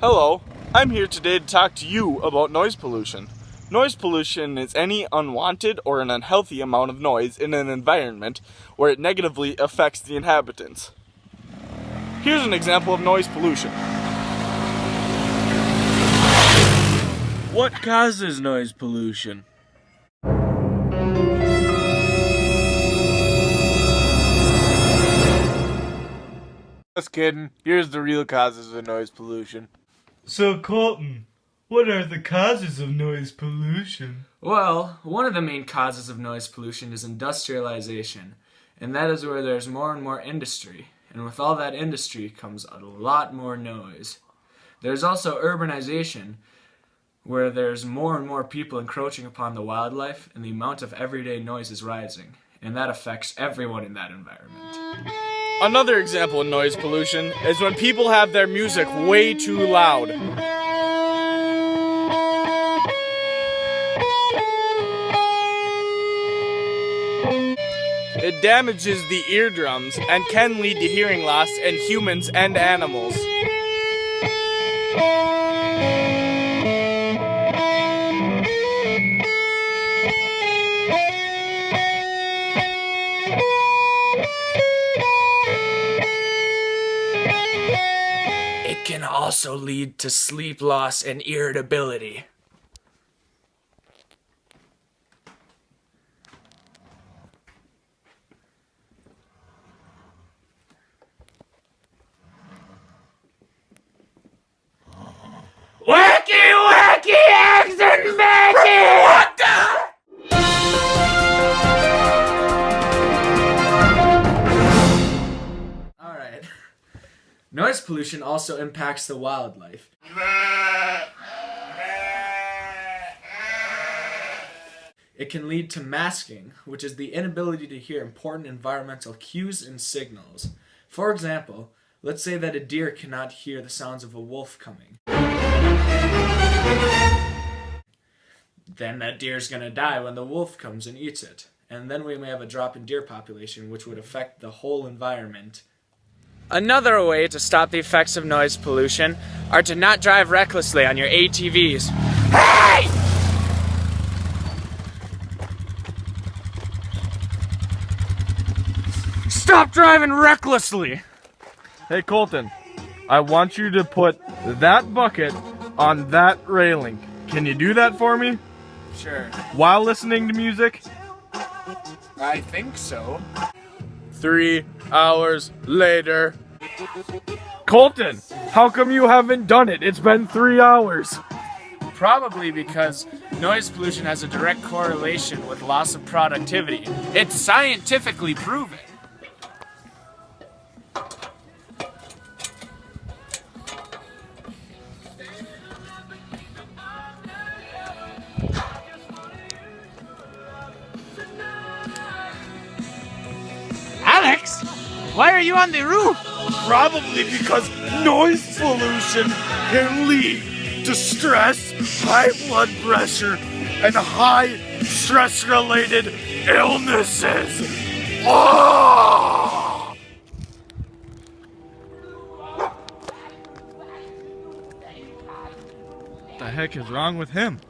Hello, I'm here today to talk to you about noise pollution. Noise pollution is any unwanted or an unhealthy amount of noise in an environment where it negatively affects the inhabitants. Here's an example of noise pollution. What causes noise pollution? Just kidding. Here's the real causes of noise pollution. So, Colton, what are the causes of noise pollution? Well, one of the main causes of noise pollution is industrialization, and that is where there's more and more industry, and with all that industry comes a lot more noise. There's also urbanization, where there's more and more people encroaching upon the wildlife, and the amount of everyday noise is rising, and that affects everyone in that environment. Another example of noise pollution is when people have their music way too loud. It damages the eardrums and can lead to hearing loss in humans and animals. It can also lead to sleep loss and irritability. Wacky eggs and bacon! What the? Alright. Noise pollution also impacts the wildlife. It can lead to masking, which is the inability to hear important environmental cues and signals. For example, let's say that a deer cannot hear the sounds of a wolf coming. Then that deer's gonna die when the wolf comes and eats it. And then we may have a drop in deer population, which would affect the whole environment. Another way to stop the effects of noise pollution are to not drive recklessly on your ATVs. Hey! Stop driving recklessly! Hey Colton, I want you to put that bucket on that railing. Can you do that for me? Sure. While listening to music? I think so. 3 hours later. Colton, how come you haven't done it? It's been 3 hours. Probably because noise pollution has a direct correlation with loss of productivity. It's scientifically proven. Alex, why are you on the roof? Probably because noise pollution can lead to stress, high blood pressure, and high stress-related illnesses. Oh! What the heck is wrong with him?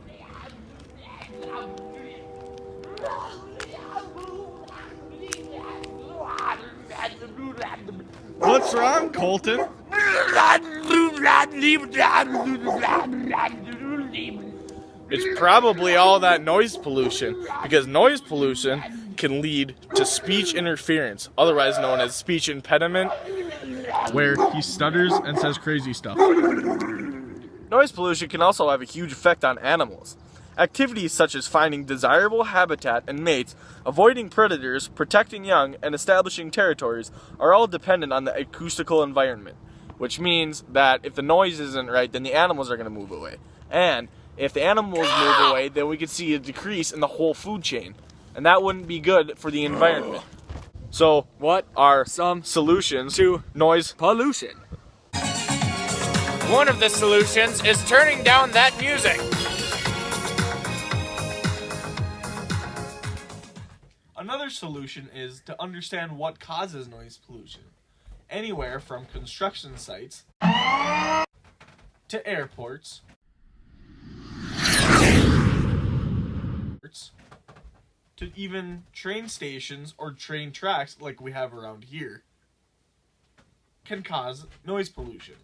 What's wrong, Colton? It's probably all that noise pollution, because noise pollution can lead to speech interference, otherwise known as speech impediment, where he stutters and says crazy stuff. Noise pollution can also have a huge effect on animals. Activities such as finding desirable habitat and mates, avoiding predators, protecting young, and establishing territories are all dependent on the acoustical environment, which means that if the noise isn't right, then the animals are going to move away. And if the animals move away, then we could see a decrease in the whole food chain, and that wouldn't be good for the environment. So, what are some solutions to noise pollution? One of the solutions is turning down that music. Another solution is to understand what causes noise pollution. Anywhere from construction sites to airports, to even train stations or train tracks like we have around here, can cause noise pollution.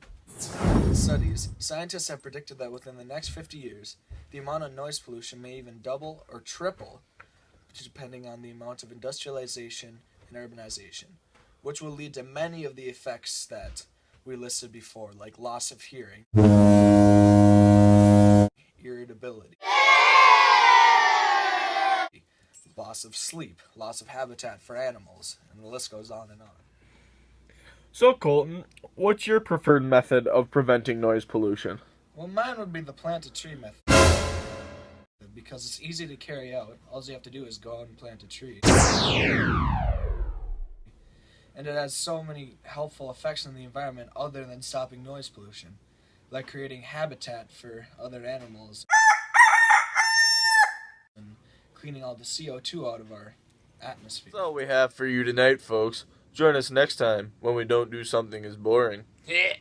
In studies, scientists have predicted that within the next 50 years, the amount of noise pollution may even double or triple, depending on the amount of industrialization and urbanization, which will lead to many of the effects that we listed before, like loss of hearing, irritability, loss of sleep, loss of habitat for animals, and the list goes on and on. So Colton, what's your preferred method of preventing noise pollution? Well, mine would be the plant a tree method, because it's easy to carry out. All you have to do is go out and plant a tree. And it has so many helpful effects on the environment other than stopping noise pollution, like creating habitat for other animals and cleaning all the CO2 out of our atmosphere. That's all we have for you tonight, folks. Join us next time when we don't do something as boring. Yeah.